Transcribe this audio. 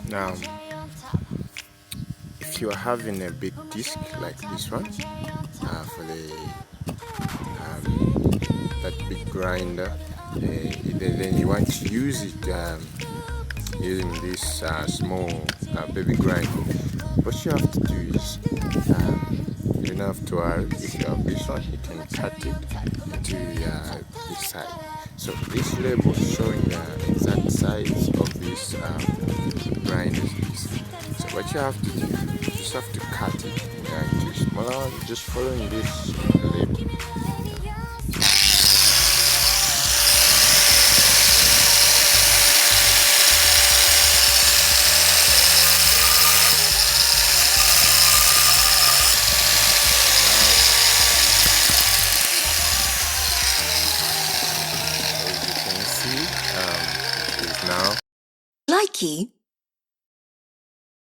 Now, if you are having a big disc like this one, for the that big grinder, then you want to use it using this small baby grinder. What you have to do is you don't have to worry. If you have this one, you can cut it to this side. So this label showing the exact size of this grinder. So what you have to do, you just have to cut it into smaller, just following this label. As you can see, it is now Likey